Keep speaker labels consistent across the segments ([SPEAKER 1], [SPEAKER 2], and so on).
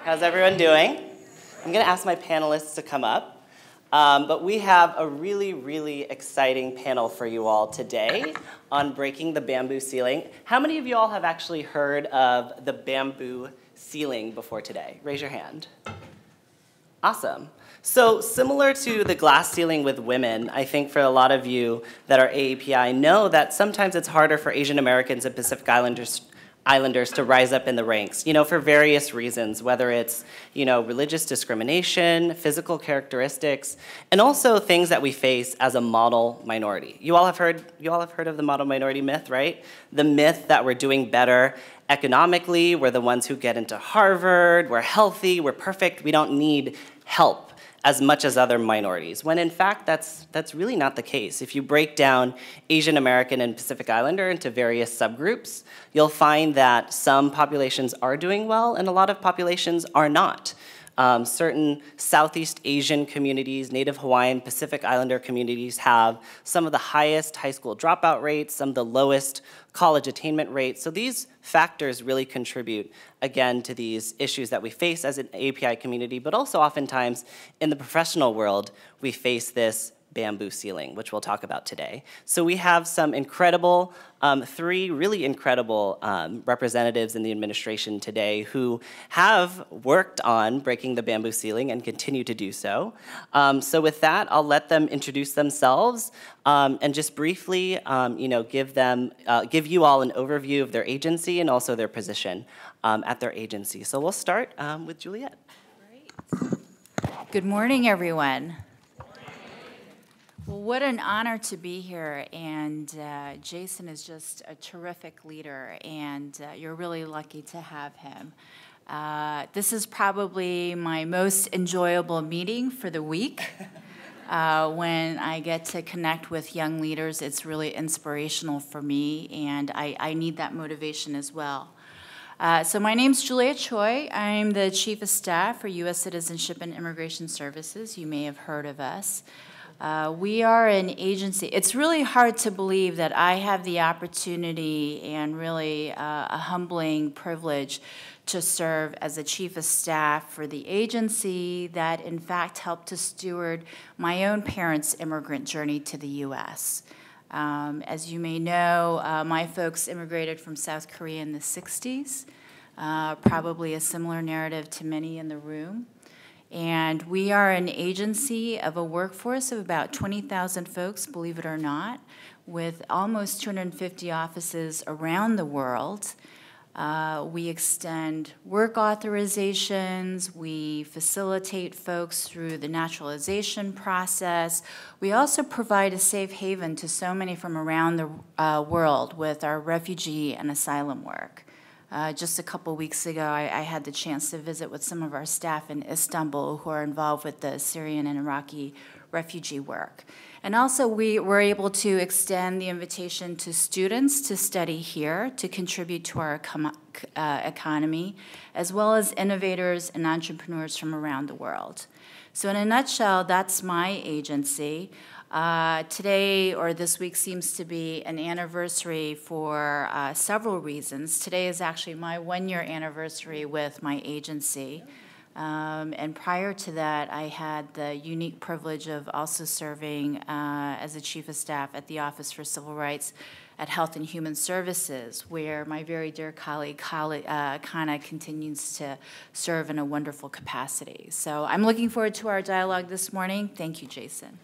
[SPEAKER 1] How's everyone doing? I'm going to ask my panelists to come up, but we have a really, really exciting panel for you all today on breaking the bamboo ceiling. How many of you all have actually heard of the bamboo ceiling before today? Raise your hand. Awesome. So similar to the glass ceiling with women, I think for a lot of you that are AAPI know that sometimes it's harder for Asian Americans and Pacific Islanders to rise up in the ranks, for various reasons, whether it's, religious discrimination, physical characteristics, and also things that we face as a model minority. You all have heard of the model minority myth, right? The myth that we're doing better economically, we're the ones who get into Harvard, we're healthy, we're perfect, we don't need help as much as other minorities, when in fact that's really not the case. If you break down Asian American and Pacific Islander into various subgroups, you'll find that some populations are doing well and a lot of populations are not. Certain Southeast Asian communities, Native Hawaiian, Pacific Islander communities have some of the highest high school dropout rates, some of the lowest college attainment rates. So these factors really contribute, again, to these issues that we face as an AAPI community, but also oftentimes in the professional world, we face this bamboo ceiling, which we'll talk about today. So we have some incredible, three really incredible representatives in the administration today who have worked on breaking the bamboo ceiling and continue to do so. So with that, I'll let them introduce themselves and just briefly, give you all an overview of their agency and also their position at their agency. So we'll start with Juliet.
[SPEAKER 2] Great. Good morning, everyone. Well, what an honor to be here, and Jason is just a terrific leader, and you're really lucky to have him. This is probably my most enjoyable meeting for the week. When I get to connect with young leaders, it's really inspirational for me, and I need that motivation as well. So my name's Juliet Choi. I'm the Chief of Staff for U.S. Citizenship and Immigration Services. You may have heard of us. We are an agency. It's really hard to believe that I have the opportunity and really a humbling privilege to serve as a chief of staff for the agency that in fact helped to steward my own parents' immigrant journey to the U.S. As you may know, my folks immigrated from South Korea in the 60s, probably a similar narrative to many in the room. And we are an agency of a workforce of about 20,000 folks, believe it or not, with almost 250 offices around the world. We extend work authorizations. We facilitate folks through the naturalization process. We also provide a safe haven to so many from around the world with our refugee and asylum work. Just a couple weeks ago, I had the chance to visit with some of our staff in Istanbul who are involved with the Syrian and Iraqi refugee work. And also, we were able to extend the invitation to students to study here, to contribute to our economy, as well as innovators and entrepreneurs from around the world. So in a nutshell, that's my agency. Today, or this week, seems to be an anniversary for several reasons. Today is actually my one-year anniversary with my agency. And prior to that, I had the unique privilege of also serving as a chief of staff at the Office for Civil Rights at Health and Human Services, where my very dear colleague, Kana, continues to serve in a wonderful capacity. So I'm looking forward to our dialogue this morning. Thank you, Jason.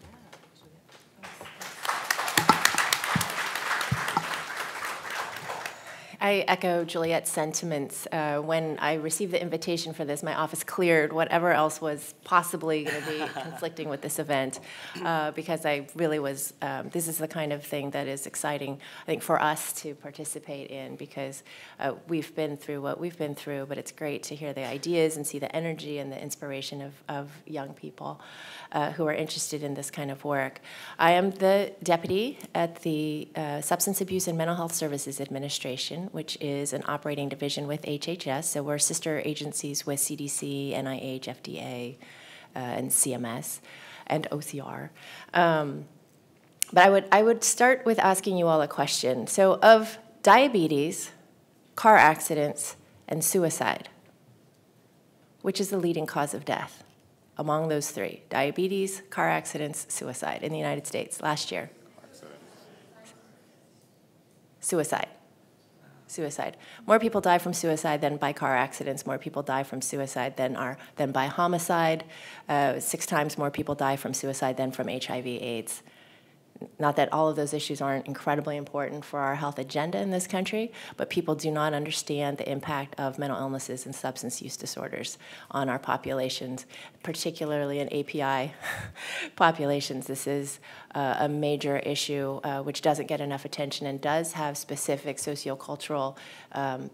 [SPEAKER 3] I echo Juliet's sentiments. When I received the invitation for this, my office cleared whatever else was possibly going to be conflicting with this event, because I really was, this is the kind of thing that is exciting, I think, for us to participate in, because we've been through what we've been through, but it's great to hear the ideas and see the energy and the inspiration of young people who are interested in this kind of work. I am the deputy at the Substance Abuse and Mental Health Services Administration, which is an operating division with HHS. So we're sister agencies with CDC, NIH, FDA, and CMS, and OCR. But I would start with asking you all a question. So of diabetes, car accidents, and suicide, which is the leading cause of death among those three? Diabetes, car accidents, suicide in the United States last year. Suicide. Suicide. More people die from suicide than by car accidents. More people die from suicide than by homicide. 6 times more people die from suicide than from HIV/AIDS. Not that all of those issues aren't incredibly important for our health agenda in this country, but people do not understand the impact of mental illnesses and substance use disorders on our populations, particularly in API populations. This is a major issue which doesn't get enough attention and does have specific sociocultural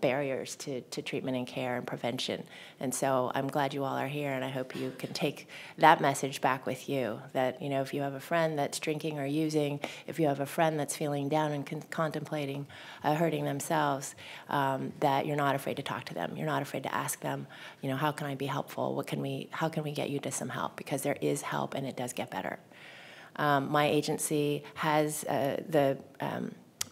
[SPEAKER 3] barriers to treatment and care and prevention. And so I'm glad you all are here, and I hope you can take that message back with you, that, you know, if you have a friend that's drinking or using, if you have a friend that's feeling down and contemplating hurting themselves, that you're not afraid to talk to them. You're not afraid to ask them, you know, how can I be helpful? How can we get you to some help? Because there is help, and it does get better. My agency has the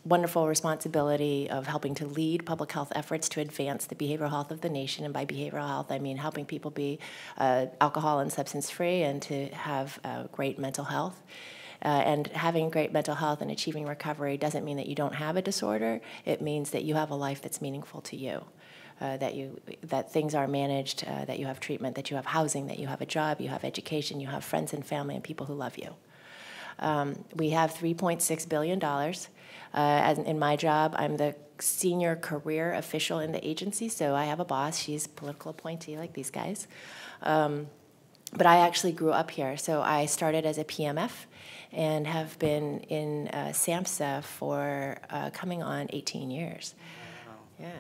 [SPEAKER 3] wonderful responsibility of helping to lead public health efforts to advance the behavioral health of the nation. And by behavioral health, I mean helping people be alcohol and substance free and to have great mental health. And having great mental health and achieving recovery doesn't mean that you don't have a disorder. It means that you have a life that's meaningful to you. That things are managed, that you have treatment, that you have housing, that you have a job, you have education, you have friends and family and people who love you. We have $3.6 billion. As in my job, I'm the senior career official in the agency, so I have a boss. She's a political appointee like these guys. But I actually grew up here, so I started as a PMF and have been in SAMHSA for coming on 18 years. Wow. Yeah.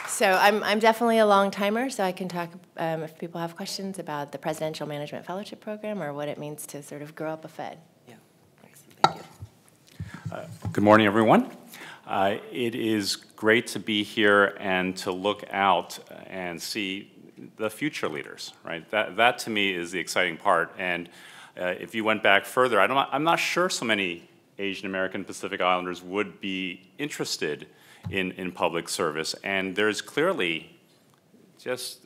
[SPEAKER 3] So I'm definitely a long-timer, so I can talk, if people have questions about the Presidential Management Fellowship Program or what it means to sort of grow up a Fed.
[SPEAKER 1] Yeah, thank you.
[SPEAKER 4] Good morning, everyone. It is great to be here and to look out and see the future leaders, right? That to me is the exciting part. And if you went back further, I'm not sure so many Asian American Pacific Islanders would be interested in public service, and there's clearly just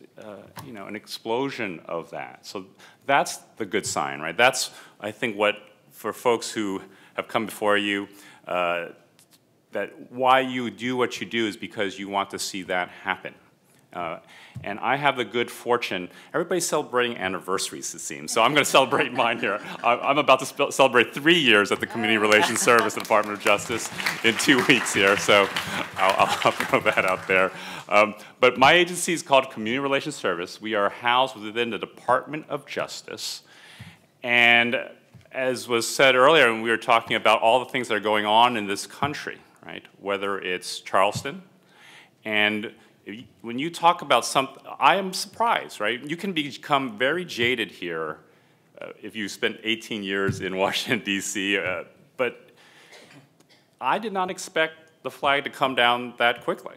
[SPEAKER 4] you know, an explosion of that. So that's the good sign, right? That's, I think, what for folks who have come before you, that why you do what you do is because you want to see that happen. And I have the good fortune, everybody's celebrating anniversaries, it seems, so I'm going to celebrate mine here. I'm about to celebrate 3 years at the Community Relations Service, the Department of Justice, in 2 weeks here, so I'll throw that out there. But my agency is called Community Relations Service. We are housed within the Department of Justice, and as was said earlier, when we were talking about all the things that are going on in this country, right, whether it's Charleston, and when you talk about something, I am surprised, right? You can become very jaded here if you spent 18 years in Washington, D.C., but I did not expect the flag to come down that quickly.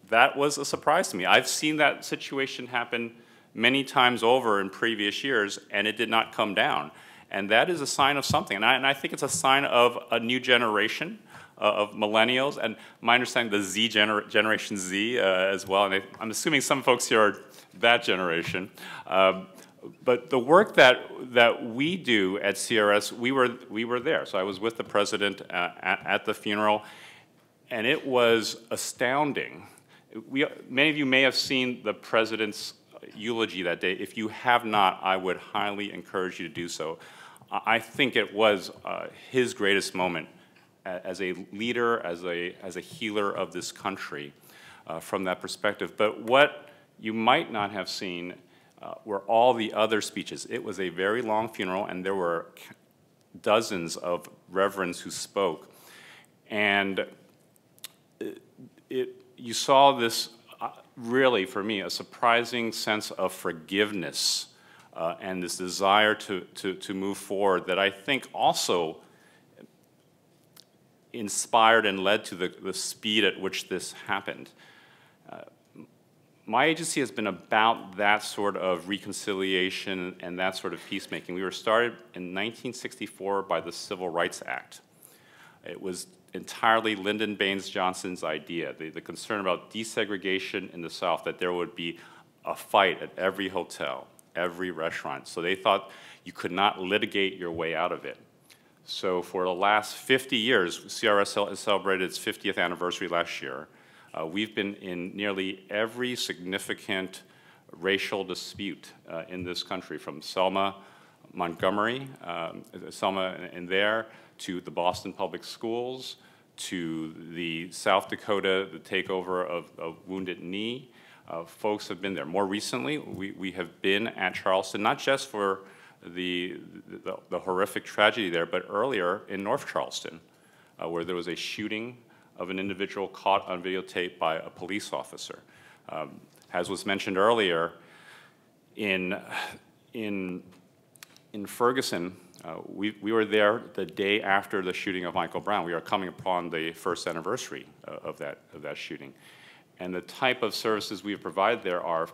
[SPEAKER 4] That was a surprise to me. I've seen that situation happen many times over in previous years, and it did not come down. And that is a sign of something. And I think it's a sign of a new generation of millennials, and my understanding the Generation Z as well, and I'm assuming some folks here are that generation. But the work that we do at CRS, we were there. So I was with the president at the funeral, and it was astounding. Many of you may have seen the president's eulogy that day. If you have not, I would highly encourage you to do so. I think it was his greatest moment as a leader, as a healer of this country from that perspective. But what you might not have seen were all the other speeches. It was a very long funeral, and there were dozens of reverends who spoke. And you saw this, really, for me, a surprising sense of forgiveness and this desire to move forward that I think also inspired and led to the speed at which this happened. My agency has been about that sort of reconciliation and that sort of peacemaking. We were started in 1964 by the Civil Rights Act. It was entirely Lyndon Baines Johnson's idea, the concern about desegregation in the South, that there would be a fight at every hotel, every restaurant. So they thought you could not litigate your way out of it. So for the last 50 years, CRS has celebrated its 50th anniversary last year. We've been in nearly every significant racial dispute in this country, from Selma, Montgomery, Selma and there, to the Boston Public Schools, to the South Dakota, the takeover of Wounded Knee. Folks have been there. More recently, we have been at Charleston, not just for the horrific tragedy there, but earlier in North Charleston, where there was a shooting of an individual caught on videotape by a police officer. As was mentioned earlier, in Ferguson, we were there the day after the shooting of Michael Brown. We are coming upon the first anniversary of that shooting. And the type of services we have provided there are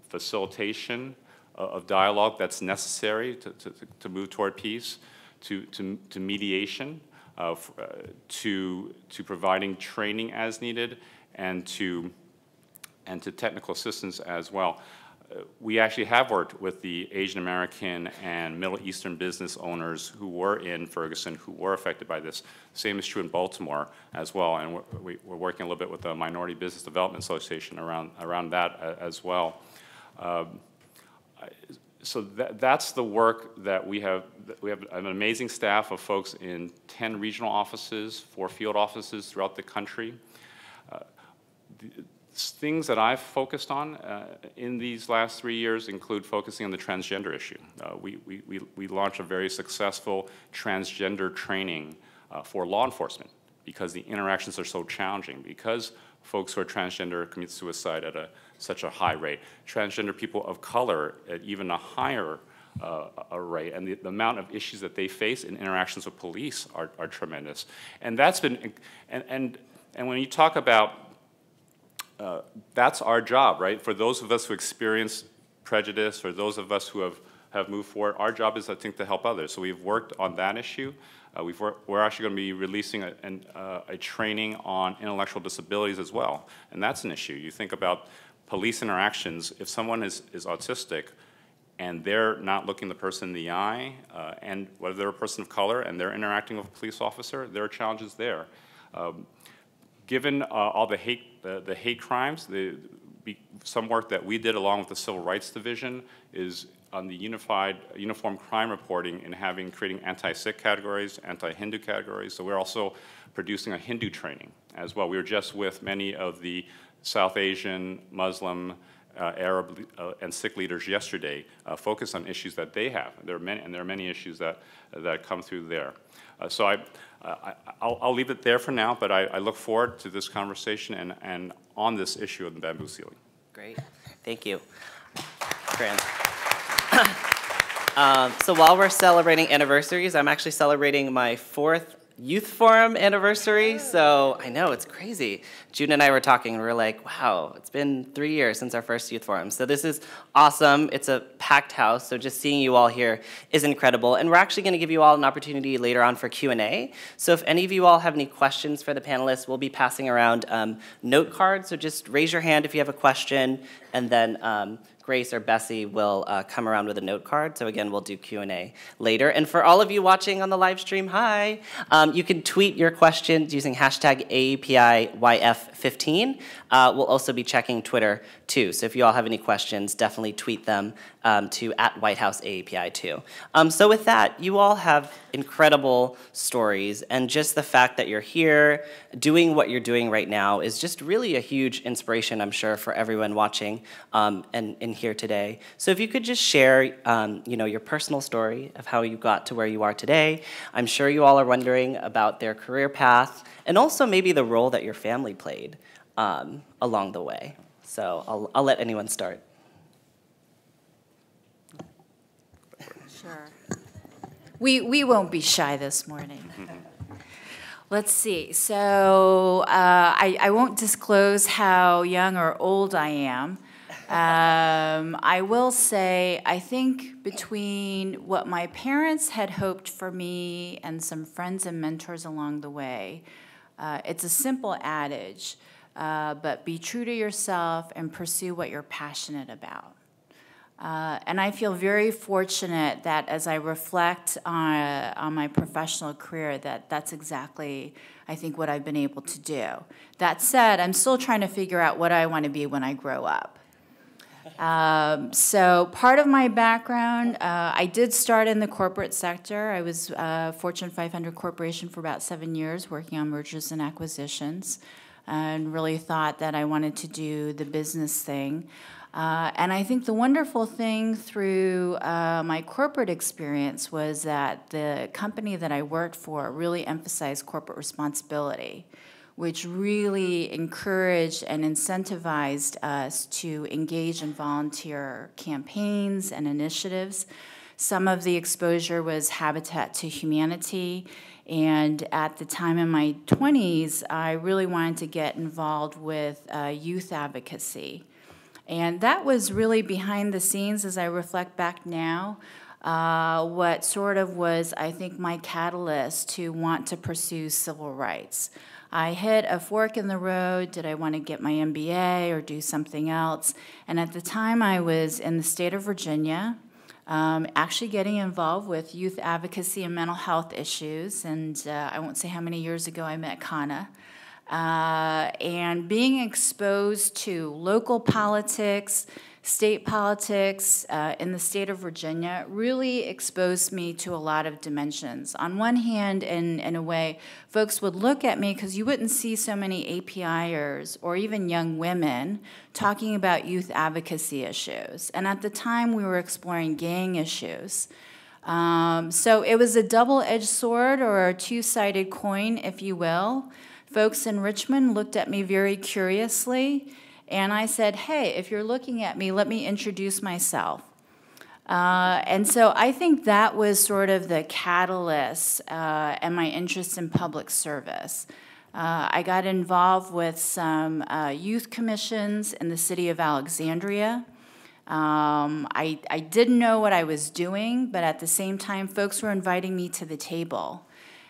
[SPEAKER 4] facilitation of dialogue that's necessary to move toward peace, to mediation, to providing training as needed, and to technical assistance as well. We actually have worked with the Asian American and Middle Eastern business owners who were in Ferguson, who were affected by this. Same is true in Baltimore as well, and we're working a little bit with the Minority Business Development Association around that as well. So that's the work that we have. We have an amazing staff of folks in 10 regional offices, 4 field offices throughout the country. Things that I've focused on in these last 3 years include focusing on the transgender issue. We launched a very successful transgender training for law enforcement because the interactions are so challenging, because folks who are transgender commit suicide at such a high rate. Transgender people of color at even a higher rate, and the amount of issues that they face in interactions with police are tremendous. And that's been, and when you talk about that's our job, right? For those of us who experience prejudice, or those of us who have moved forward, our job is, I think, to help others. So we've worked on that issue. We're actually going to be releasing a training on intellectual disabilities as well, and that's an issue. You think about police interactions. If someone is autistic and they're not looking the person in the eye, and whether they're a person of color and they're interacting with a police officer, there are challenges there. Given all the hate crimes, some work that we did along with the Civil Rights Division is on the uniform crime reporting and creating anti-Sikh categories, anti-Hindu categories. So we're also producing a Hindu training as well. We were just with many of the South Asian, Muslim, Arab, and Sikh leaders yesterday, focused on issues that they have. There are many issues that come through there. So I'll leave it there for now, but I look forward to this conversation and on this issue of the bamboo ceiling.
[SPEAKER 1] Great, thank you. Fran. So while we're celebrating anniversaries, I'm actually celebrating my 4th Youth Forum anniversary, so I know, it's crazy. June and I were talking, and we were like, wow, it's been 3 years since our first Youth Forum. So this is awesome. It's a packed house, so just seeing you all here is incredible. And we're actually gonna give you all an opportunity later on for Q&A. So if any of you all have any questions for the panelists, we'll be passing around note cards, so just raise your hand if you have a question, and then Grace or Bessie will come around with a note card. So again, we'll do Q&A later. And for all of you watching on the live stream, hi. You can tweet your questions using hashtag AAPIYF15. We'll also be checking Twitter too. So if you all have any questions, definitely tweet them to @WhiteHouseAAPI too. So with that, you all have incredible stories, and just the fact that you're here doing what you're doing right now is just really a huge inspiration, I'm sure, for everyone watching and here today. So if you could just share your personal story of how you got to where you are today. I'm sure you all are wondering about their career path, and also maybe the role that your family played along the way. So I'll let anyone start.
[SPEAKER 2] Sure. We won't be shy this morning. Let's see. So I won't disclose how young or old I am. I will say, I think between what my parents had hoped for me and some friends and mentors along the way, It's a simple adage, but be true to yourself and pursue what you're passionate about. And I feel very fortunate that as I reflect on my professional career, that's exactly, I think, what I've been able to do. That said, I'm still trying to figure out what I want to be when I grow up. So part of my background, I did start in the corporate sector. I was Fortune 500 corporation for about 7 years, working on mergers and acquisitions, and really thought that I wanted to do the business thing. And I think the wonderful thing through my corporate experience was that the company that I worked for really emphasized corporate responsibility, which really encouraged and incentivized us to engage in volunteer campaigns and initiatives. Some of the exposure was Habitat to Humanity, and at the time in my 20s, I really wanted to get involved with youth advocacy. And that was really behind the scenes, as I reflect back now, what sort of was, I think, my catalyst to want to pursue civil rights. I hit a fork in the road. Did I want to get my MBA or do something else? And at the time, I was in the state of Virginia, actually getting involved with youth advocacy and mental health issues. And I won't say how many years ago I met Kana. And being exposed to local politics, state politics in the state of Virginia really exposed me to a lot of dimensions. On one hand, in a way, folks would look at me because you wouldn't see so many APIers or even young women talking about youth advocacy issues. And at the time, we were exploring gang issues. So it was a double-edged sword or a two-sided coin, if you will. Folks in Richmond looked at me very curiously, and I said, hey, if you're looking at me, let me introduce myself. And so I think that was sort of the catalyst and my interest in public service. I got involved with some youth commissions in the city of Alexandria. I didn't know what I was doing, but at the same time, folks were inviting me to the table.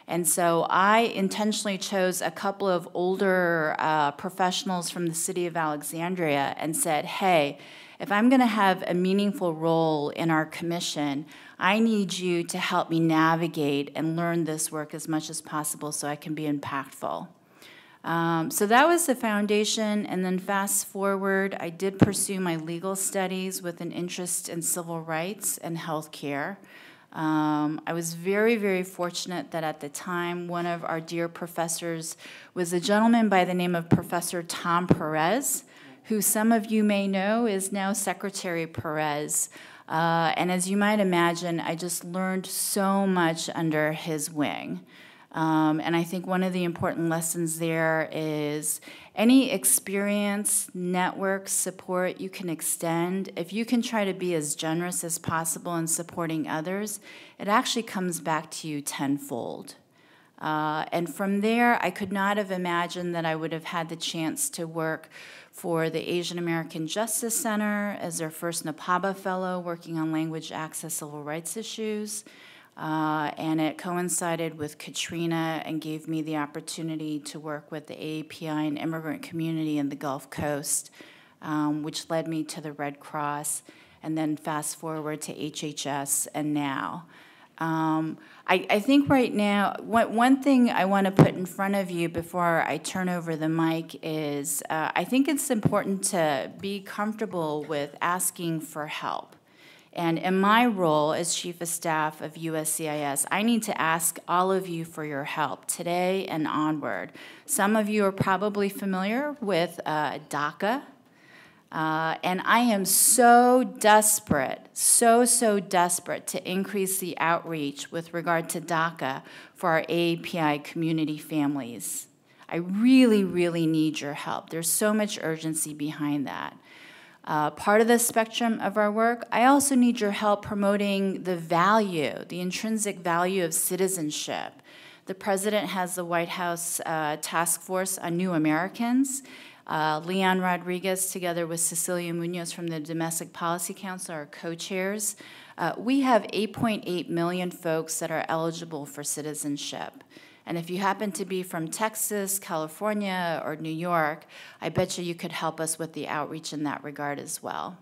[SPEAKER 2] And so I intentionally chose a couple of older professionals from the city of Alexandria and said, hey, if I'm going to have a meaningful role in our commission, I need you to help me navigate and learn this work as much as possible so I can be impactful. So that was the foundation, and then fast forward, I did pursue my legal studies with an interest in civil rights and healthcare. I was very, very fortunate that at the time, one of our dear professors was a gentleman by the name of Professor Tom Perez, who some of you may know is now Secretary Perez. And as you might imagine, I just learned so much under his wing. And I think one of the important lessons there is any experience, network, support you can extend, if you can try to be as generous as possible in supporting others, it actually comes back to you tenfold. And from there, I could not have imagined that I would have had the chance to work for the Asian American Justice Center as their first NAPABA fellow working on language access civil rights issues. And it coincided with Katrina and gave me the opportunity to work with the AAPI and immigrant community in the Gulf Coast, which led me to the Red Cross, and then fast forward to HHS and now. I think right now, one thing I want to put in front of you before I turn over the mic is I think it's important to be comfortable with asking for help. And in my role as Chief of Staff of USCIS, I need to ask all of you for your help today and onward. Some of you are probably familiar with DACA. And I am so desperate, so desperate to increase the outreach with regard to DACA for our AAPI community families. I really, really need your help. There's so much urgency behind that. Part of the spectrum of our work, I also need your help promoting the value, the intrinsic value of citizenship. The president has the White House Task Force on New Americans. Leon Rodriguez, together with Cecilia Munoz from the Domestic Policy Council, are co-chairs. We have 8.8 million folks that are eligible for citizenship. And if you happen to be from Texas, California, or New York, I bet you could help us with the outreach in that regard as well.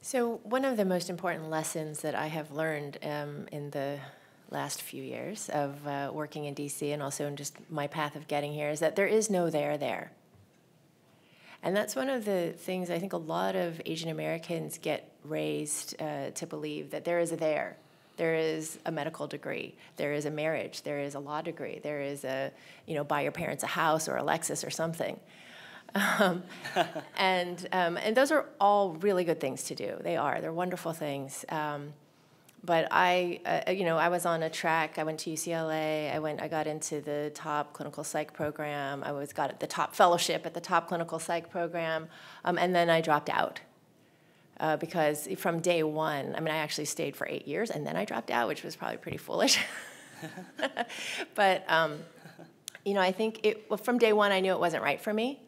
[SPEAKER 3] So one of the most important lessons that I have learned in the last few years of working in DC and also in just my path of getting here is that there is no there. And that's one of the things I think a lot of Asian Americans get raised to believe, that there is a there. There is a medical degree. There is a marriage. There is a law degree. There is a, buy your parents a house or a Lexus or something. And those are all really good things to do. They are. They're wonderful things. But I was on a track. I went to UCLA. I got into the top clinical psych program. I got the top fellowship at the top clinical psych program, and then I dropped out because from day one, I actually stayed for 8 years, and then I dropped out, which was probably pretty foolish. But I think from day one, I knew it wasn't right for me,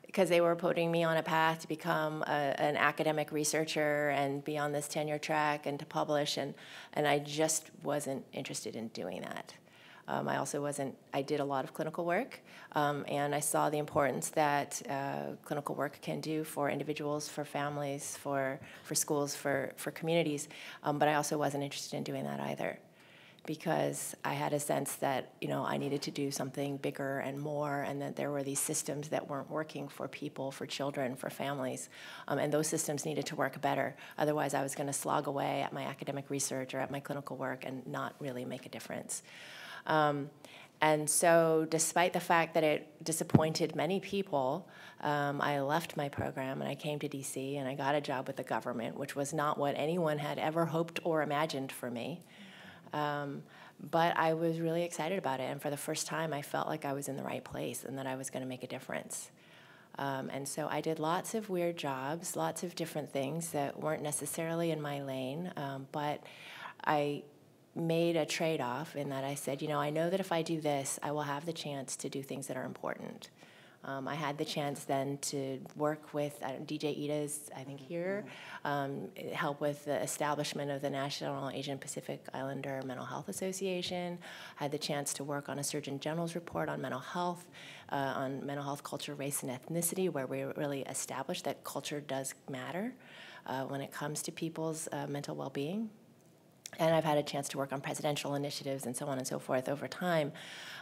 [SPEAKER 3] because they were putting me on a path to become an academic researcher and be on this tenure track and to publish, and I just wasn't interested in doing that. I did a lot of clinical work, and I saw the importance that clinical work can do for individuals, for families, for schools, for communities, but I also wasn't interested in doing that either, because I had a sense that, I needed to do something bigger and more, and that there were these systems that weren't working for people, for children, for families, and those systems needed to work better. Otherwise, I was going to slog away at my academic research or at my clinical work and not really make a difference. And so despite the fact that it disappointed many people, I left my program and I came to DC and I got a job with the government, which was not what anyone had ever hoped or imagined for me. But I was really excited about it, and for the first time I felt like I was in the right place and that I was going to make a difference. And so I did lots of weird jobs, lots of different things that weren't necessarily in my lane, but I made a trade-off in that I said, I know that if I do this, I will have the chance to do things that are important. I had the chance then to work with DJ Ita's, I think here, help with the establishment of the National Asian Pacific Islander Mental Health Association. I had the chance to work on a Surgeon General's report on mental health, culture, race, and ethnicity, where we really established that culture does matter when it comes to people's mental well-being. And I've had a chance to work on presidential initiatives and so on and so forth over time.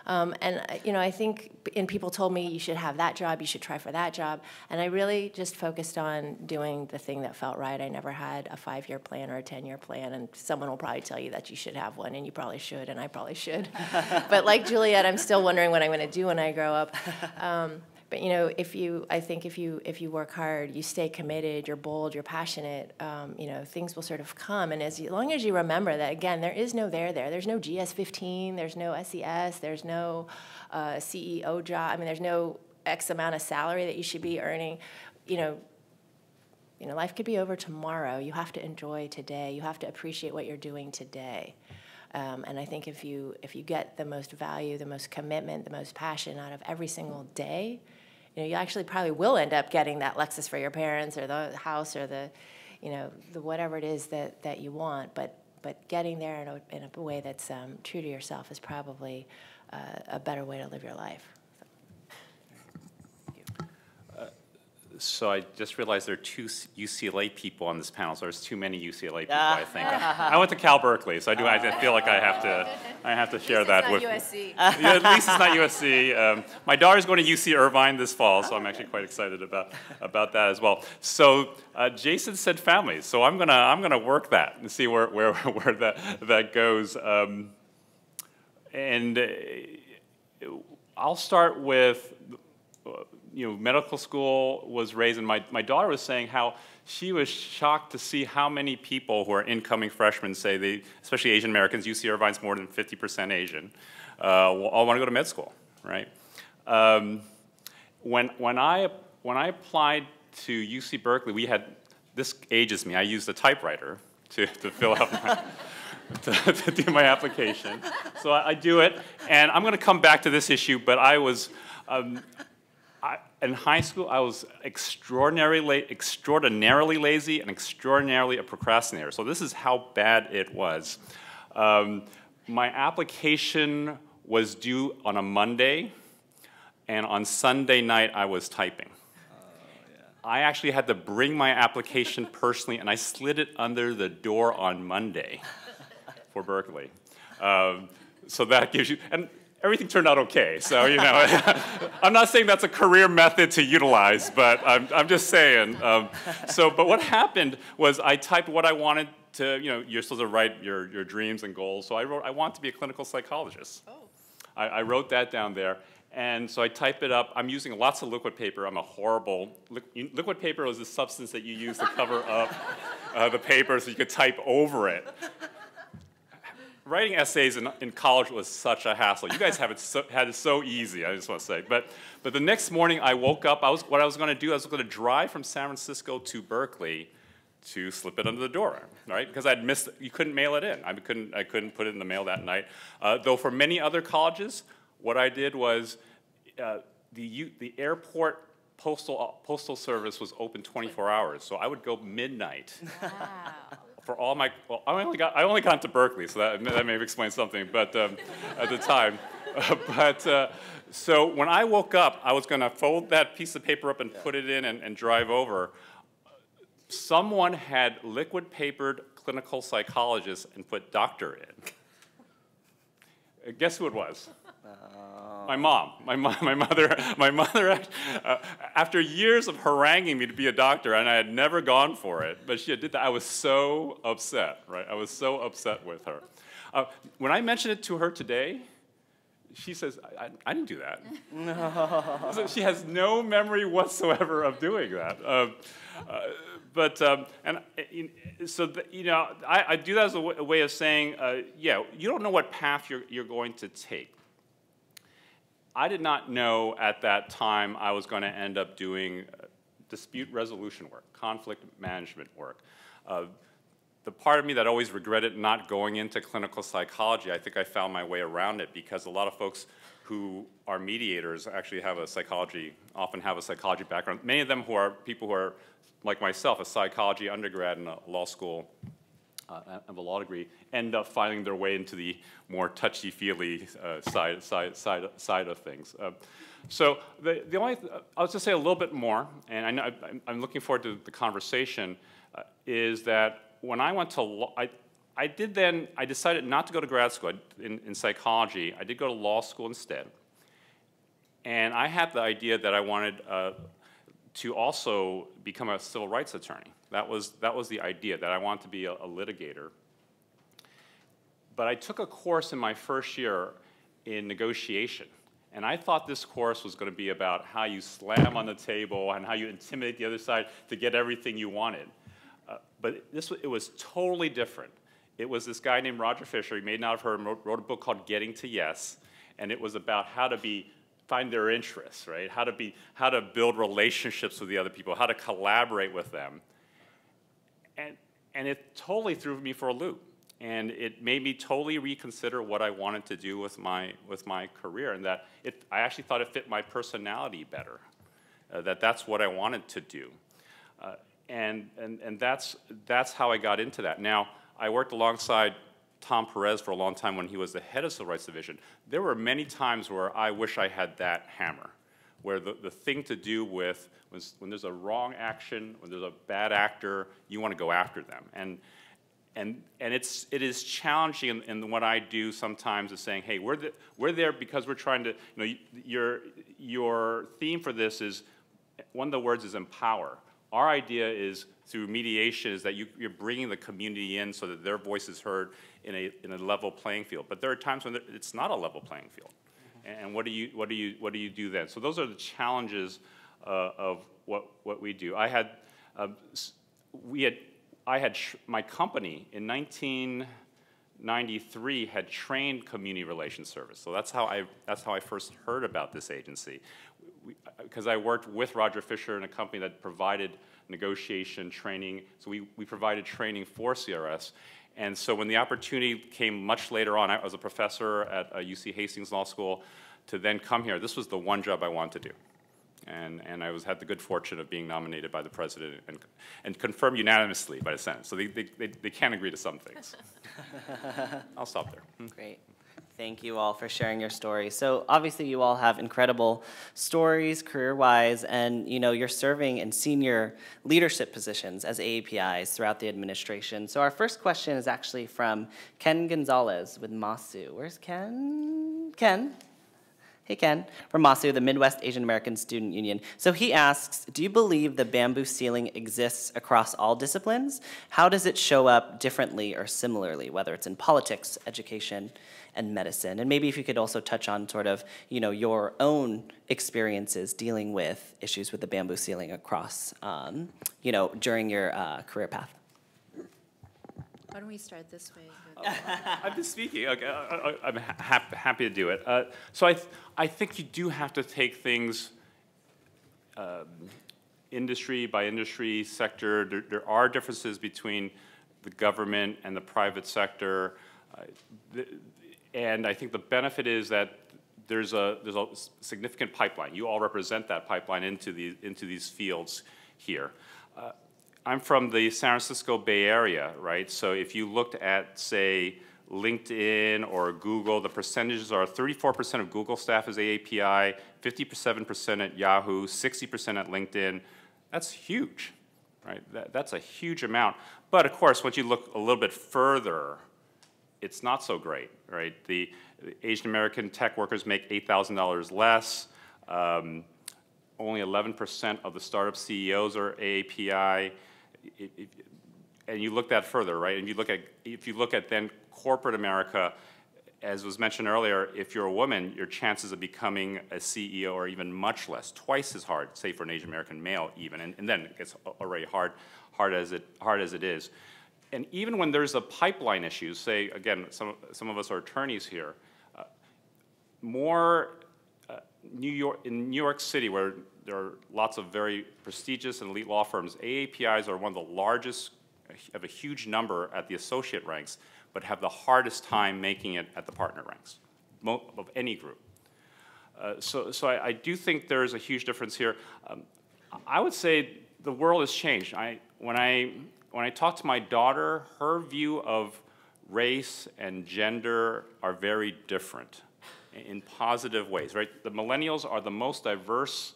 [SPEAKER 3] I think people told me, you should have that job, you should try for that job. And I really just focused on doing the thing that felt right. I never had a 5-year plan or a 10-year plan. And someone will probably tell you that you should have one, and you probably should, and I probably should. But like Juliet, I'm still wondering what I'm going to do when I grow up. But if you work hard, you stay committed, you're bold, you're passionate, things will sort of come. And as long as you remember that, again, there is no there. There's no GS-15, there's no SES, there's no CEO job. There's no X amount of salary that you should be earning. Life could be over tomorrow. You have to enjoy today. You have to appreciate what you're doing today. And I think if you get the most value, the most commitment, the most passion out of every single day, you actually probably will end up getting that Lexus for your parents or the house or the whatever it is that you want. But getting there in a way that's true to yourself is probably a better way to live your life.
[SPEAKER 4] So I just realized there are 2 UCLA people on this panel, so there's too many UCLA people, I think. I went to Cal Berkeley, so I feel like I have to share that with.
[SPEAKER 3] USC.
[SPEAKER 4] Yeah, at least it's not USC. My daughter's going to UC Irvine this fall, so I'm actually quite excited about that as well. So Jason said families, so I'm gonna work that and see where that goes. And I'll start with. Medical school was raised, and my daughter was saying how she was shocked to see how many people who are incoming freshmen say especially Asian Americans, UC Irvine's more than 50% Asian, all want to go to med school, right? When I applied to UC Berkeley, we had, this ages me, I used a typewriter to fill out my, to do my application. So I do it, and I'm going to come back to this issue, but in high school, I was extraordinarily lazy and extraordinarily a procrastinator. So this is how bad it was. My application was due on a Monday, and on Sunday night I was typing. I actually had to bring my application personally, and I slid it under the door on Monday for Berkeley. So that gives you, and everything turned out okay. So, you know, I'm not saying that's a career method to utilize, but I'm just saying. But what happened was I typed what I wanted to, you know, you're supposed to write your dreams and goals. So I wrote, I want to be a clinical psychologist. Oh. I wrote that down there. And so I type it up. I'm using lots of liquid paper. I'm a horrible, liquid paper is the substance that you use to cover up the paper so you could type over it. Writing essays in college was such a hassle. You guys have it had it so easy, I just want to say. But the next morning I woke up, what I was going to do, I was going to drive from San Francisco to Berkeley to slip it under the door, right? Because I'd missed, you couldn't mail it in. I couldn't put it in the mail that night. Though for many other colleges, what I did was the airport postal service was open 24 hours, so I would go midnight. Wow. For all my, well, I only got to Berkeley, so that may explain something. But at the time, so when I woke up, I was going to fold that piece of paper up and put it in and drive over. Someone had liquid papered clinical psychologist and put doctor in. Guess who it was? My mom. My mother, after years of haranguing me to be a doctor, and I had never gone for it, but she did that. I was so upset, right? I was so upset with her. When I mentioned it to her today, she says, I didn't do that. No. So she has no memory whatsoever of doing that. You know, I do that as a way of saying, yeah, you don't know what path you're going to take. I did not know at that time I was going to end up doing dispute resolution work, conflict management work. The part of me that always regretted not going into clinical psychology, I think I found my way around it because a lot of folks who are mediators actually often have a psychology background. Many of them who are people who are, like myself, a psychology undergrad and a law school, of a law degree, end up finding their way into the more touchy-feely side of things. So the only, I'll just say a little bit more, and I know I'm looking forward to the conversation, is that when I went to law, I decided not to go to grad school in psychology. I did go to law school instead. And I had the idea that I wanted to also become a civil rights attorney. That was the idea, that I wanted to be a litigator. But I took a course in my first year in negotiation. And I thought this course was going to be about how you slam on the table and how you intimidate the other side to get everything you wanted. But it was totally different. It was this guy named Roger Fisher, you may not have heard him, wrote a book called Getting to Yes. And it was about how to find their interests, right? How to build relationships with the other people, how to collaborate with them. And it totally threw me for a loop. And it made me totally reconsider what I wanted to do with my career, and that I actually thought it fit my personality better, that's what I wanted to do. And that's how I got into that. Now, I worked alongside Tom Perez for a long time when he was the head of Civil Rights Division. There were many times where I wish I had that hammer, where the thing to do with when there's a wrong action, when there's a bad actor, you want to go after them. And it is challenging in what I do sometimes is saying, hey, we're there because we're trying to, you know, your theme for this is, one of the words is empower. Our idea is through mediation is that you're bringing the community in so that their voice is heard in a level playing field. But there are times when it's not a level playing field. And what do you do then? So those are the challenges of what we do. My company in 1993 had trained community relations service. So that's how I first heard about this agency, because I worked with Roger Fisher in a company that provided negotiation training. So we provided training for CRS. And so when the opportunity came much later on, I was a professor at UC Hastings Law School, to then come here, this was the one job I wanted to do. And I had the good fortune of being nominated by the president and confirmed unanimously by the Senate. So they can agree to some things. I'll stop there.
[SPEAKER 1] Great. Thank you all for sharing your stories. So obviously you all have incredible stories career-wise, and you're serving in senior leadership positions as AAPIs throughout the administration. So our first question is actually from Ken Gonzalez with MASU. Where's Ken? Ken? Hey, Ken, from MASU, the Midwest Asian American Student Union. So he asks, do you believe the bamboo ceiling exists across all disciplines? How does it show up differently or similarly, whether it's in politics, education, and medicine? And maybe if you could also touch on sort of, your own experiences dealing with issues with the bamboo ceiling across, during your career path.
[SPEAKER 2] Why don't we start this way?
[SPEAKER 4] I've been speaking. Okay, I'm happy to do it. So I think you do have to take things industry by industry, sector. There are differences between the government and the private sector, and I think the benefit is that there's a significant pipeline. You all represent that pipeline into these fields here. I'm from the San Francisco Bay Area, right? So if you looked at, say, LinkedIn or Google, the percentages are 34% of Google staff is AAPI, 57% at Yahoo, 60% at LinkedIn. That's huge, right? That's a huge amount. But of course, once you look a little bit further, it's not so great, right? The Asian American tech workers make $8,000 less. Only 11% of the startup CEOs are AAPI. And you look that further, right? And if you look at then corporate America, as was mentioned earlier, if you're a woman, your chances of becoming a CEO are even much less, twice as hard, say for an Asian American male even, and then it gets already hard as it is. And even when there's a pipeline issue, say again, some of us are attorneys here, in New York City, where there are lots of very prestigious and elite law firms, AAPIs are one of the largest, have a huge number at the associate ranks, but have the hardest time making it at the partner ranks of any group. So I do think there is a huge difference here. I would say the world has changed. When I talk to my daughter, her view of race and gender are very different in positive ways, right? The millennials are the most diverse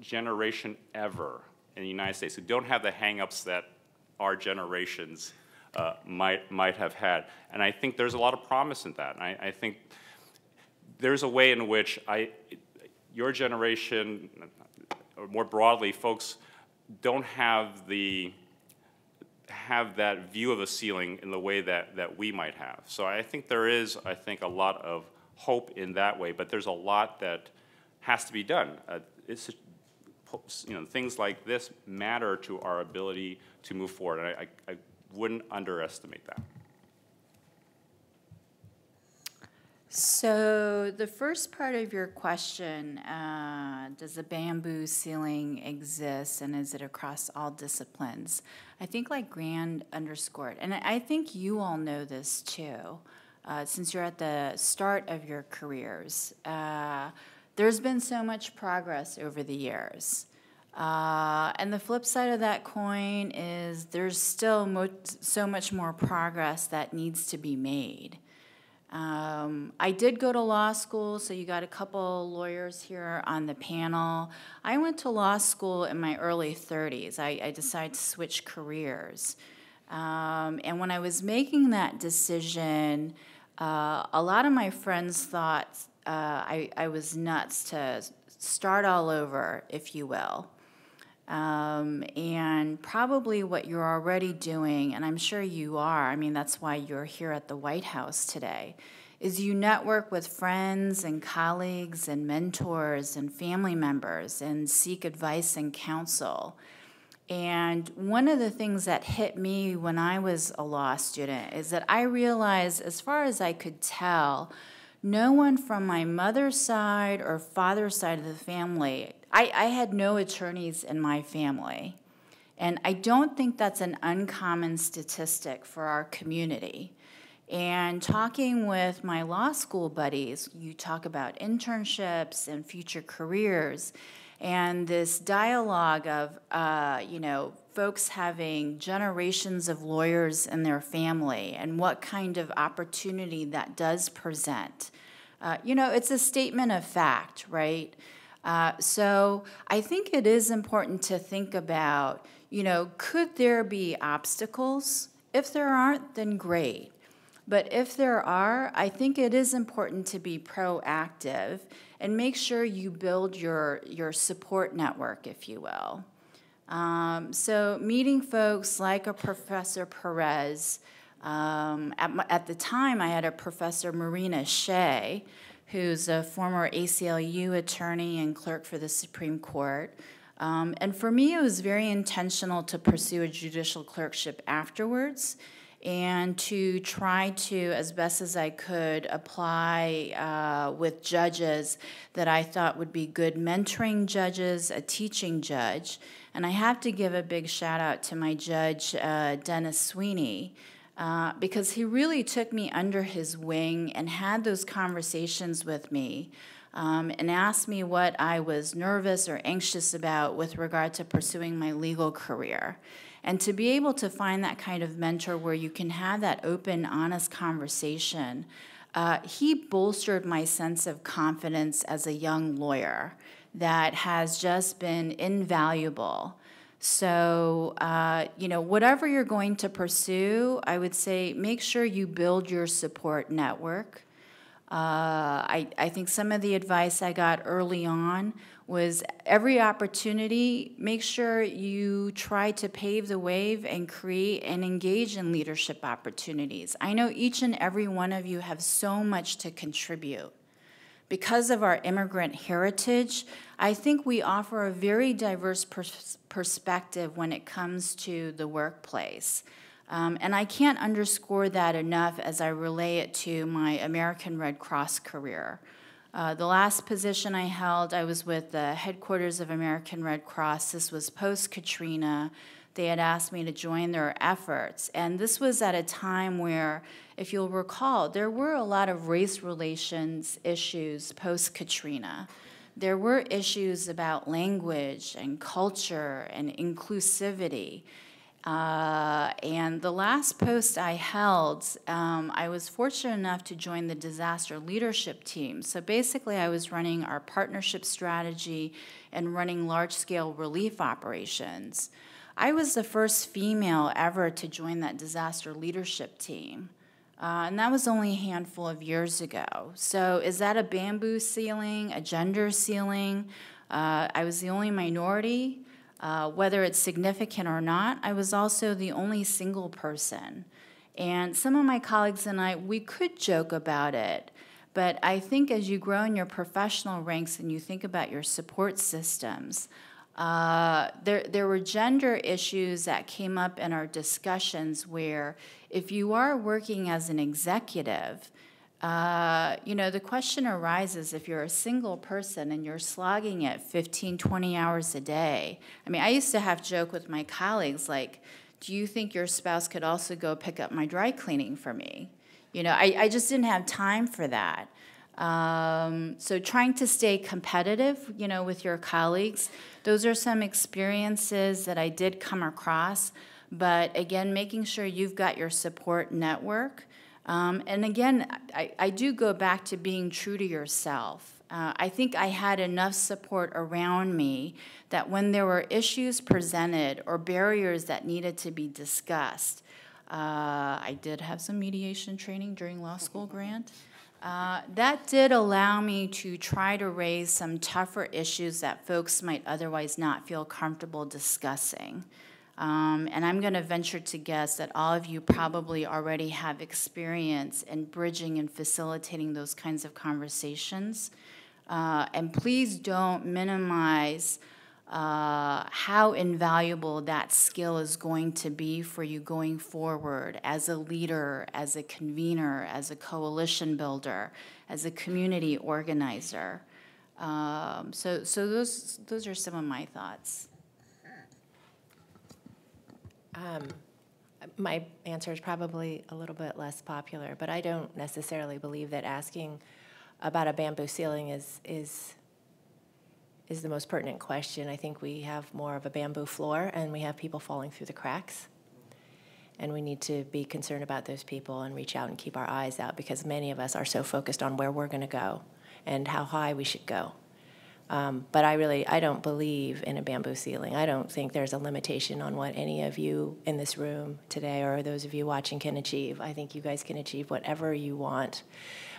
[SPEAKER 4] generation ever in the United States, who don't have the hang-ups that our generations might have had. And I think there's a lot of promise in that. And I think there's a way in which your generation, or more broadly, folks don't have that view of the ceiling in the way that we might have. So I think there is, a lot of hope in that way, but there's a lot that has to be done. Things like this matter to our ability to move forward, and I wouldn't underestimate that.
[SPEAKER 2] So the first part of your question, does the bamboo ceiling exist and is it across all disciplines? I think like Grand underscored, and I think you all know this too, since you're at the start of your careers. There's been so much progress over the years. And the flip side of that coin is there's still so much more progress that needs to be made. I did go to law school, so you got a couple lawyers here on the panel. I went to law school in my early 30s. I decided to switch careers. And when I was making that decision, a lot of my friends thought I was nuts to start all over, if you will. And probably what you're already doing, and I'm sure you are, I mean, that's why you're here at the White House today, is you network with friends and colleagues and mentors and family members and seek advice and counsel. And one of the things that hit me when I was a law student is that I realized, as far as I could tell, no one from my mother's side or father's side of the family, I had no attorneys in my family. And I don't think that's an uncommon statistic for our community. And talking with my law school buddies, you talk about internships and future careers, and this dialogue of, folks having generations of lawyers in their family and what kind of opportunity that does present. It's a statement of fact, right? So I think it is important to think about, could there be obstacles? If there aren't, then great. But if there are, I think it is important to be proactive and make sure you build your support network, if you will. So meeting folks like a Professor Perez, at the time I had a Professor Marina Shea, who's a former ACLU attorney and clerk for the Supreme Court. And for me, it was very intentional to pursue a judicial clerkship afterwards and to try to, as best as I could, apply with judges that I thought would be good mentoring judges, a teaching judge. And I have to give a big shout out to my judge, Dennis Sweeney, because he really took me under his wing and had those conversations with me and asked me what I was nervous or anxious about with regard to pursuing my legal career. And to be able to find that kind of mentor where you can have that open, honest conversation, he bolstered my sense of confidence as a young lawyer that has just been invaluable. So, whatever you're going to pursue, I would say make sure you build your support network. I think some of the advice I got early on was every opportunity, make sure you try to pave the way and create and engage in leadership opportunities. I know each and every one of you have so much to contribute. Because of our immigrant heritage, I think we offer a very diverse perspective when it comes to the workplace. And I can't underscore that enough as I relay it to my American Red Cross career. The last position I held, I was with the headquarters of American Red Cross. This was post-Katrina. They had asked me to join their efforts. And this was at a time where, if you'll recall, there were a lot of race relations issues post-Katrina. There were issues about language and culture and inclusivity. And the last post I held, I was fortunate enough to join the disaster leadership team. So basically, I was running our partnership strategy and running large-scale relief operations. I was the first female ever to join that disaster leadership team. And that was only a handful of years ago. So is that a bamboo ceiling, a gender ceiling? I was the only minority. Whether it's significant or not, I was also the only single person. And some of my colleagues and I, we could joke about it, but I think as you grow in your professional ranks and you think about your support systems, there were gender issues that came up in our discussions where if you are working as an executive, the question arises if you're a single person and you're slogging it 15, 20 hours a day. I mean, I used to have joke with my colleagues, like, do you think your spouse could also go pick up my dry cleaning for me? I just didn't have time for that. So trying to stay competitive, with your colleagues, those are some experiences that I did come across. But again, making sure you've got your support network. And again, I do go back to being true to yourself. I think I had enough support around me that when there were issues presented or barriers that needed to be discussed, I did have some mediation training during law school grant. That did allow me to try to raise some tougher issues that folks might otherwise not feel comfortable discussing. And I'm going to venture to guess that all of you probably already have experience in bridging and facilitating those kinds of conversations. And please don't minimize how invaluable that skill is going to be for you going forward as a leader, as a convener, as a coalition builder, as a community organizer. So those are some of my thoughts.
[SPEAKER 3] My answer is probably a little bit less popular, but I don't necessarily believe that asking about a bamboo ceiling is the most pertinent question. I think we have more of a bamboo floor, and we have people falling through the cracks. And we need to be concerned about those people and reach out and keep our eyes out, because many of us are so focused on where we're going to go and how high we should go. But I don't believe in a bamboo ceiling. I don't think there's a limitation on what any of you in this room today or those of you watching can achieve. I think you guys can achieve whatever you want.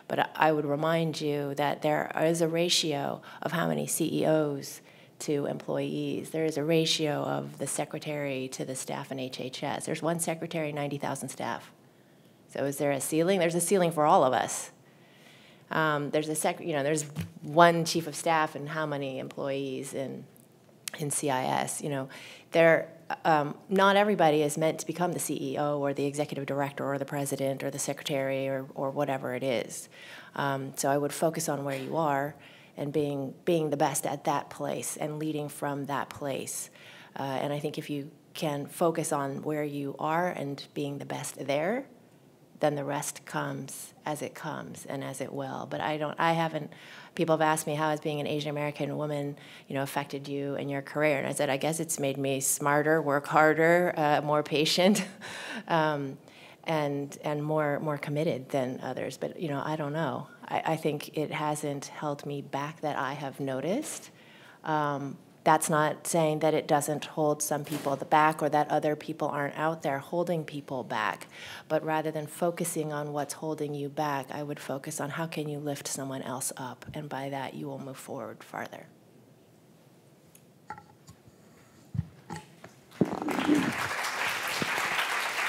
[SPEAKER 3] But I would remind you that there is a ratio of how many CEOs to employees. There is a ratio of the secretary to the staff in HHS. There's one secretary, 90,000 staff. So is there a ceiling? There's a ceiling for all of us. There's one chief of staff and how many employees in CIS. Not everybody is meant to become the CEO or the executive director or the president or the secretary or whatever it is. So I would focus on where you are and being the best at that place and leading from that place. And I think if you can focus on where you are and being the best there, then the rest comes as it comes and as it will. But people have asked me, how has being an Asian American woman, affected you in your career? And I said, I guess it's made me smarter, work harder, more patient, and more committed than others. But, I don't know. I think it hasn't held me back that I have noticed. That's not saying that it doesn't hold some people back or that other people aren't out there holding people back. But rather than focusing on what's holding you back, I would focus on how can you lift someone else up, and by that you will move forward farther.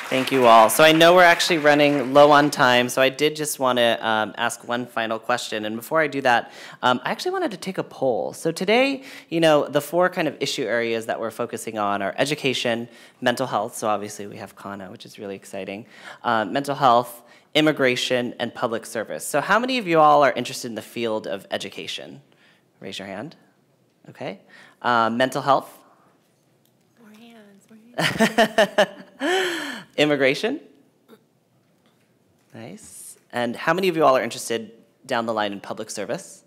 [SPEAKER 1] Thank you all. So I know we're actually running low on time, so I did just want to ask one final question. And before I do that, I actually wanted to take a poll. So today, the four kind of issue areas that we're focusing on are education, mental health, so obviously we have Kana, which is really exciting, mental health, immigration, and public service. So how many of you all are interested in the field of education? Raise your hand. Okay. Mental health?
[SPEAKER 3] More hands.
[SPEAKER 1] Immigration? Nice. And how many of you all are interested down the line in public service?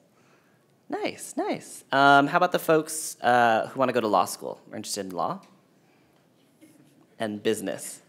[SPEAKER 1] Nice, nice. How about the folks who want to go to law school? We're interested in law? And business?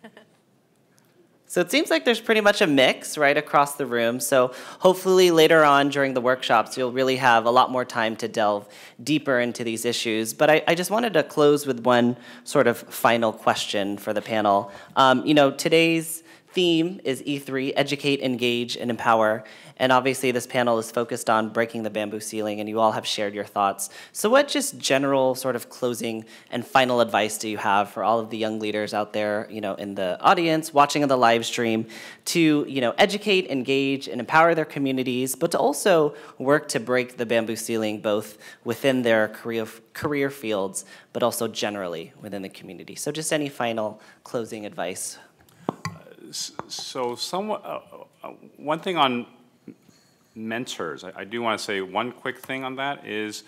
[SPEAKER 1] So it seems like there's pretty much a mix right across the room. So hopefully later on during the workshops, you'll really have a lot more time to delve deeper into these issues. But I just wanted to close with one sort of final question for the panel. Today's theme is E3, Educate, Engage, and Empower. And obviously this panel is focused on breaking the bamboo ceiling, and you all have shared your thoughts. So what just general sort of closing and final advice do you have for all of the young leaders out there, in the audience, watching on the live stream, to, educate, engage, and empower their communities, but to also work to break the bamboo ceiling both within their career fields, but also generally within the community? So just any final closing advice?
[SPEAKER 4] So one thing on mentors, I do want to say one quick thing on that is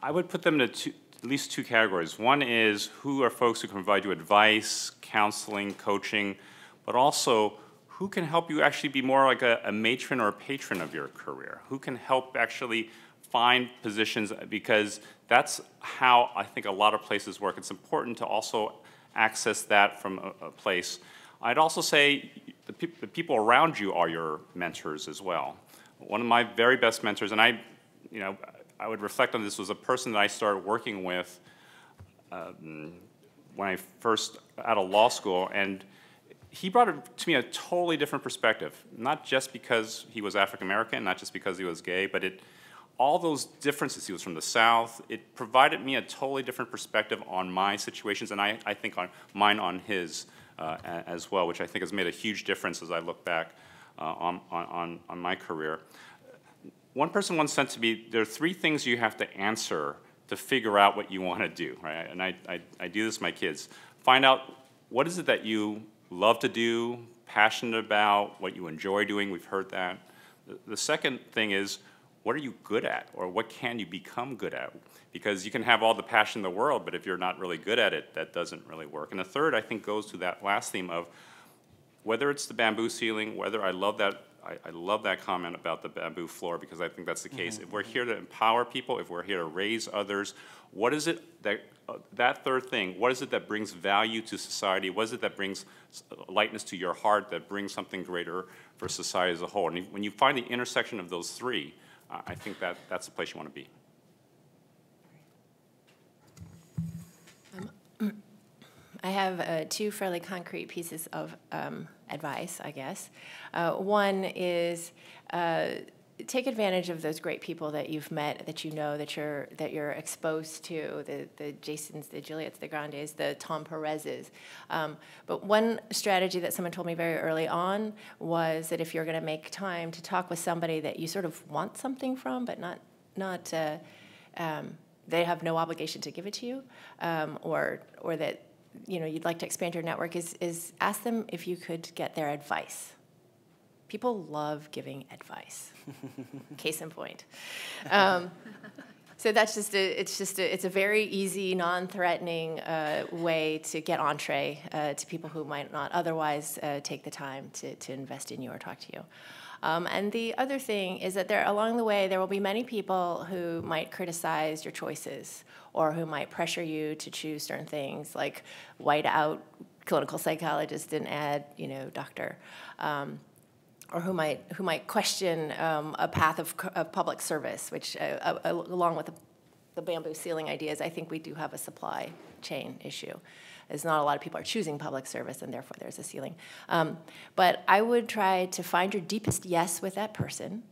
[SPEAKER 4] I would put them into at least two categories. One is who are folks who can provide you advice, counseling, coaching, but also who can help you actually be more like a matron or a patron of your career, who can help actually find positions, because that's how I think a lot of places work. It's important to also access that from a place. I'd also say the people around you are your mentors as well. One of my very best mentors, and I would reflect on this, was a person that I started working with when I first out of law school, and he brought to me a totally different perspective, not just because he was African American, not just because he was gay, but all those differences. He was from the South. It provided me a totally different perspective on my situations, and I think on mine on his as well, which I think has made a huge difference as I look back on my career. One person once said to me, there are three things you have to answer to figure out what you want to do, right? And I do this with my kids. Find out what is it that you love to do, passionate about, what you enjoy doing. We've heard that. The second thing is, what are you good at, or what can you become good at? Because you can have all the passion in the world, but if you're not really good at it, that doesn't really work. And the third, I think, goes to that last theme of whether it's the bamboo ceiling, whether I love that comment about the bamboo floor, because I think that's the case. If we're here to empower people, if we're here to raise others, what is it that, that third thing, what is it that brings value to society? What is it that brings lightness to your heart, that brings something greater for society as a whole? And when you find the intersection of those three, I think that's the place you want to be.
[SPEAKER 3] I have two fairly concrete pieces of advice, I guess. One is take advantage of those great people that you've met, that you know, that you're exposed to, the Jasons, the Juliets, the Grandes, the Tom Perez's. But one strategy that someone told me very early on was that if you're going to make time to talk with somebody that you sort of want something from, but not they have no obligation to give it to you, or that you'd like to expand your network, is ask them if you could get their advice. People love giving advice. Case in point. So that's it's a very easy, non-threatening way to get entree to people who might not otherwise take the time to invest in you or talk to you. And the other thing is that along the way, there will be many people who might criticize your choices or who might pressure you to choose certain things, like white out clinical psychologist and add, doctor. Or who might question a path of public service, which, along with the bamboo ceiling ideas, I think we do have a supply chain issue. There's not a lot of people are choosing public service, and therefore there's a ceiling. But I would try to find your deepest yes with that person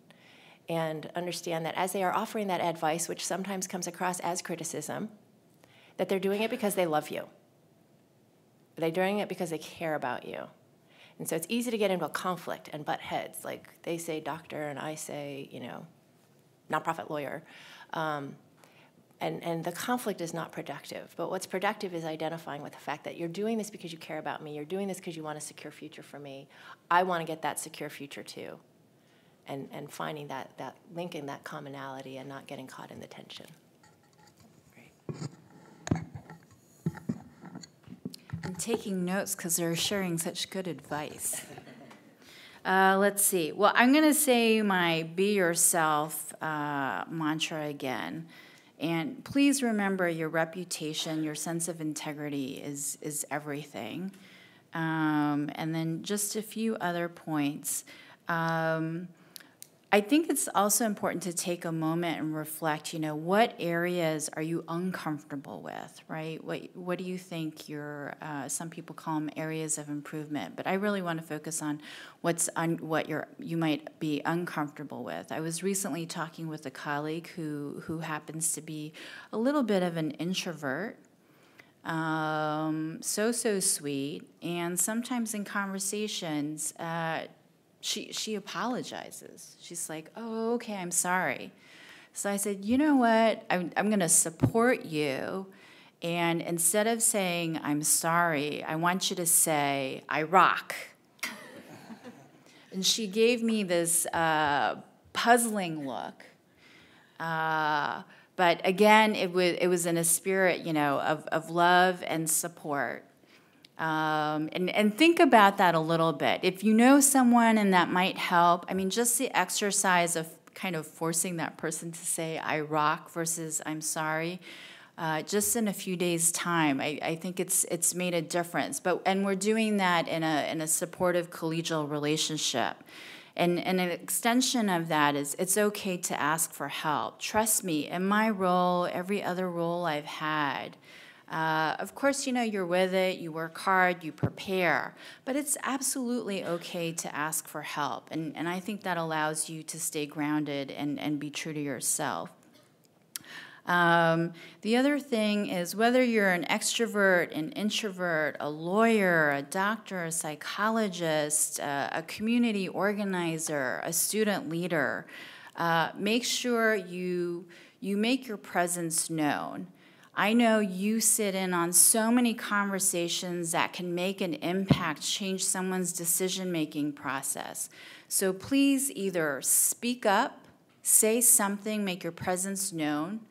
[SPEAKER 3] and understand that as they are offering that advice, which sometimes comes across as criticism, that they're doing it because they love you. They're doing it because they care about you. And so it's easy to get into a conflict and butt heads. Like they say doctor and I say, nonprofit lawyer. And the conflict is not productive. But what's productive is identifying with the fact that you're doing this because you care about me. You're doing this because you want a secure future for me. I want to get that secure future too. And finding that link in that commonality and not getting caught in the tension. Great.
[SPEAKER 2] I'm taking notes because they're sharing such good advice. Let's see. Well, I'm going to say my be yourself mantra again. And please remember your reputation, your sense of integrity is everything. And then just a few other points. I think it's also important to take a moment and reflect, what areas are you uncomfortable with, right? What do you think some people call them areas of improvement, but I really want to focus on what you might be uncomfortable with. I was recently talking with a colleague who happens to be a little bit of an introvert, so sweet, and sometimes in conversations, She apologizes. She's like, oh, okay, I'm sorry. So I said, you know what? I'm going to support you. And instead of saying, I'm sorry, I want you to say, I rock. And she gave me this puzzling look. But again, it was in a spirit, of love and support. And think about that a little bit. If you know someone and that might help, just the exercise of kind of forcing that person to say, I rock versus I'm sorry, just in a few days' time, I think it's made a difference. And we're doing that in a supportive collegial relationship. And an extension of that is it's okay to ask for help. Trust me, in my role, every other role I've had, of course, you're with it, you work hard, you prepare, but it's absolutely okay to ask for help. And I think that allows you to stay grounded and be true to yourself. The other thing is whether you're an extrovert, an introvert, a lawyer, a doctor, a psychologist, a community organizer, a student leader, make sure you make your presence known. I know you sit in on so many conversations that can make an impact, change someone's decision-making process. So please either speak up, Say something, make your presence known.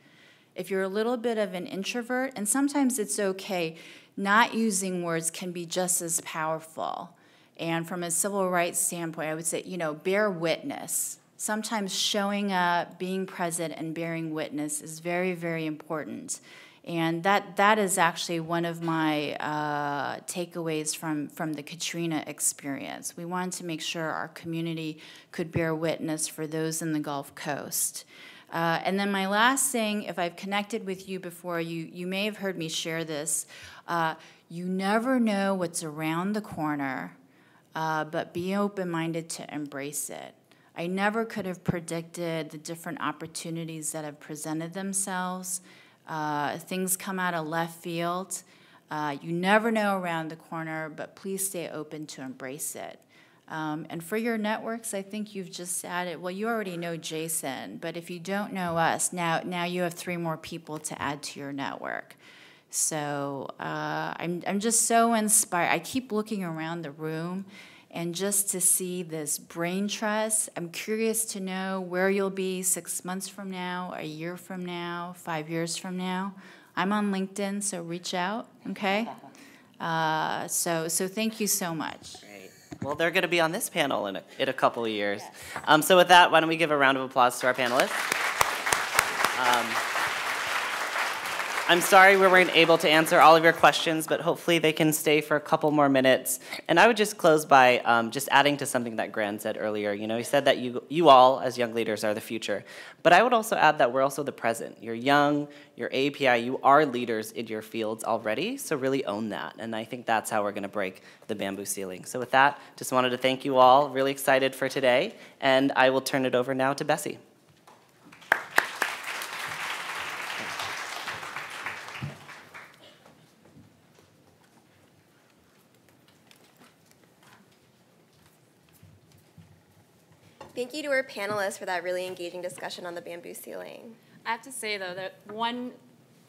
[SPEAKER 2] If you're a little bit of an introvert, and sometimes it's okay, not using words can be just as powerful. And from a civil rights standpoint, I would say, bear witness. Sometimes showing up, being present, and bearing witness is very, very important. And that is actually one of my takeaways from the Katrina experience. We wanted to make sure our community could bear witness for those in the Gulf Coast. And then my last thing, if I've connected with you before, you may have heard me share this. You never know what's around the corner, but be open-minded to embrace it. I never could have predicted the different opportunities that have presented themselves. Things come out of left field. You never know around the corner, but please stay open to embrace it. And for your networks, I think you've just added, well, you already know Jason, but if you don't know us, now you have 3 more people to add to your network. So I'm just so inspired. I keep looking around the room, and just to see this brain trust, I'm curious to know where you'll be 6 months from now, a year from now, 5 years from now. I'm on LinkedIn, so reach out, okay? So thank you so much.
[SPEAKER 1] Great. Well, they're going to be on this panel in a couple of years. Yes. So with that, why don't we give a round of applause to our panelists? I'm sorry we weren't able to answer all of your questions, but hopefully they can stay for a couple more minutes. And I would just close by just adding to something that Gran said earlier. He said that you all, as young leaders, are the future. But I would also add that we're also the present. You're young, you're AAPI, you are leaders in your fields already, so really own that. And I think that's how we're going to break the bamboo ceiling. So with that, just wanted to thank you all. Really excited for today. And I will turn it over now to Bessie.
[SPEAKER 5] Thank you to our panelists for that really engaging discussion on the bamboo ceiling.
[SPEAKER 6] I have to say, though, that one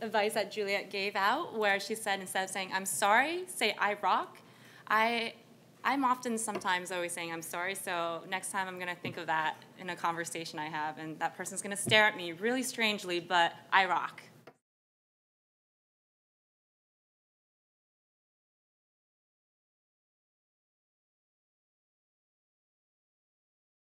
[SPEAKER 6] advice that Juliet gave out, where she said, instead of saying, I'm sorry, say, I rock. I'm often sometimes always saying, I'm sorry, so next time I'm going to think of that in a conversation I have, and that person's going to stare at me really strangely, but I rock.